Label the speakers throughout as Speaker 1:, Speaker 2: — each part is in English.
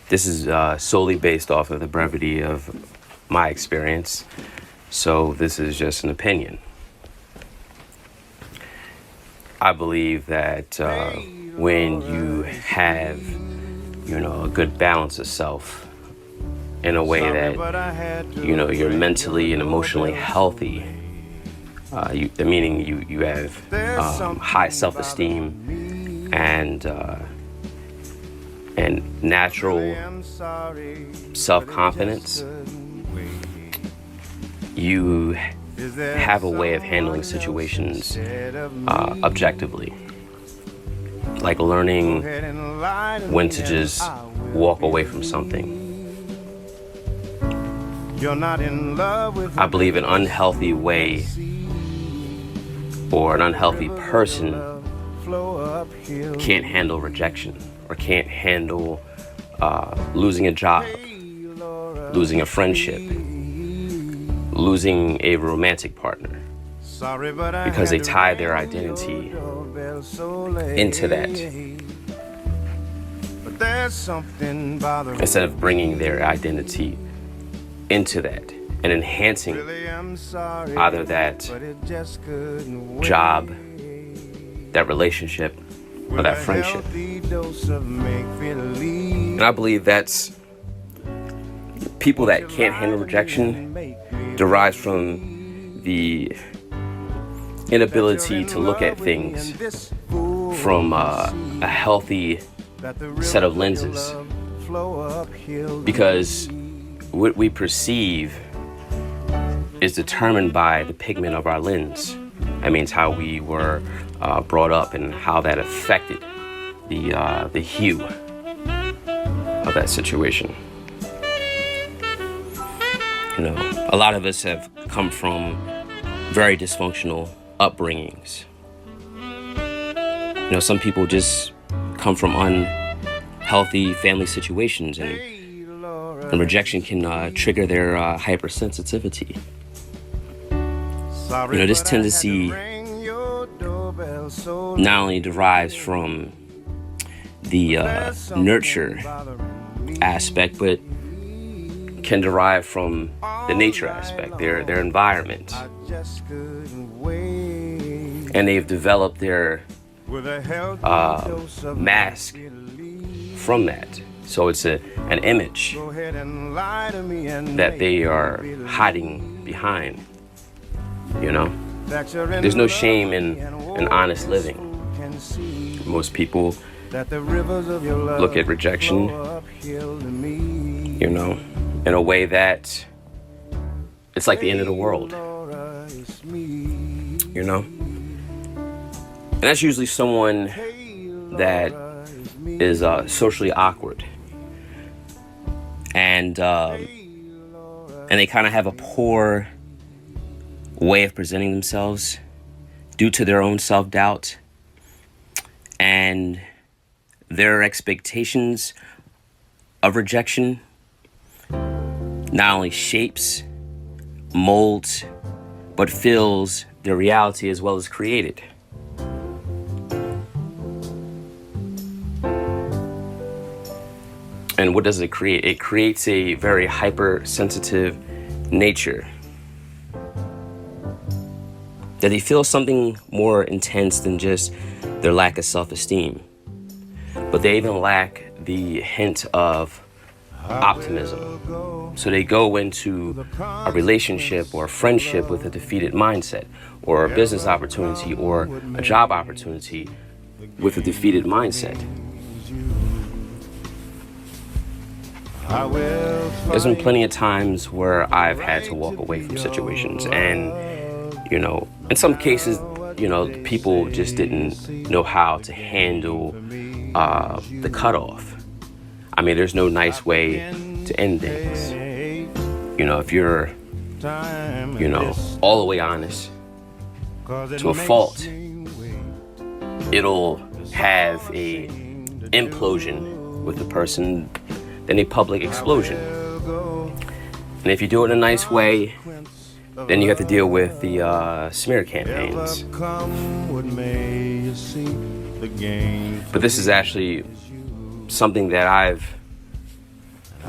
Speaker 1: This is solely based off of the brevity of my experience. So this is just an opinion. I believe that when you have, a good balance of self in a way that, you're mentally and emotionally healthy, meaning you have high self-esteem and natural self-confidence, you have a way of handling situations objectively, like learning when to just walk away from something. I believe an unhealthy way or an unhealthy person can't handle rejection or can't handle losing a job, losing a friendship, losing a romantic partner, because they tie their identity into that instead of bringing their identity into that and enhancing either that job, that relationship, or that friendship. And I believe that's people that can't handle rejection derives from the inability to look at things from a healthy set of lenses, because what we perceive is determined by the pigment of our lens. That means how we were brought up and how that affected the hue of that situation. A lot of us have come from very dysfunctional upbringings. Some people just come from unhealthy family situations, and rejection can trigger their hypersensitivity. This tendency not only derives from the nurture aspect, but can derive from the nature aspect, their environment. And they've developed their mask from that. So it's an image that they are hiding behind. There's no shame in honest living. Most people look at rejection, in a way that it's like the end of the world, And that's usually someone that is socially awkward, and they kind of have a poor way of presenting themselves due to their own self-doubt and their expectations of rejection not only shapes, molds, but fills their reality as well as created. And what does it create? It creates a very hypersensitive nature, that they feel something more intense than just their lack of self-esteem, but they even lack the hint of optimism. So they go into a relationship or a friendship with a defeated mindset, or a business opportunity or a job opportunity with a defeated mindset. There's been plenty of times where I've had to walk away from situations, and in some cases, people just didn't know how to handle the cutoff. I mean, there's no nice way to end things. If you're, all the way honest to a fault, it'll have a implosion with the person, then a public explosion. And if you do it in a nice way, then you have to deal with the smear campaigns.
Speaker 2: see. The game.
Speaker 1: But this is actually something that I've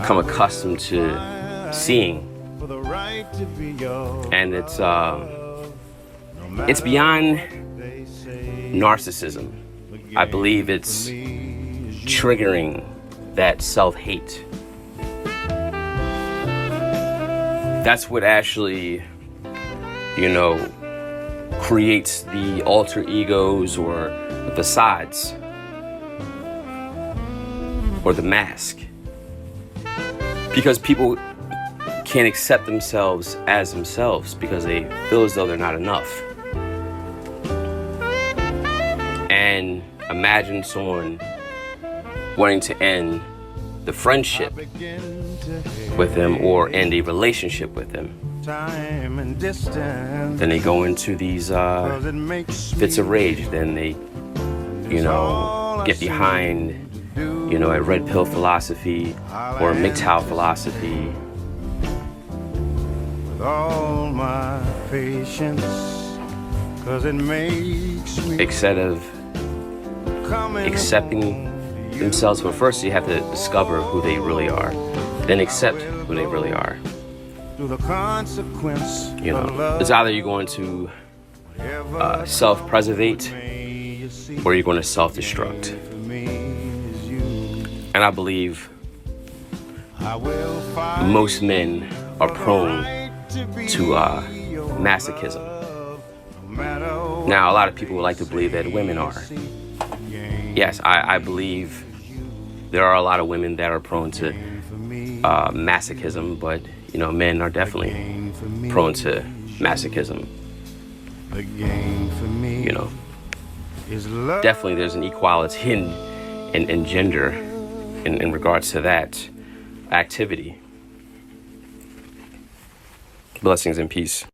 Speaker 1: come accustomed to seeing. And it's beyond narcissism. I believe it's triggering that self-hate. That's what actually, creates the alter egos or the facades or the mask. Because people can't accept themselves as themselves because they feel as though they're not enough. And imagine someone wanting to end the friendship with them or end a relationship with them. Then they go into these fits of rage. Then they, get behind, a red pill philosophy or a MGTOW philosophy. With all my patience, 'cause it makes me instead of accepting themselves. Well, first you have to discover who they really are, then accept who they really are. It's either you're going to self-preservate or you're going to self-destruct. And I believe most men are prone to masochism. Now, a lot of people would like to believe that women are. Yes, I believe there are a lot of women that are prone to masochism, but men are definitely prone to masochism. Definitely there's an equality in gender in regards to that activity. Blessings and peace.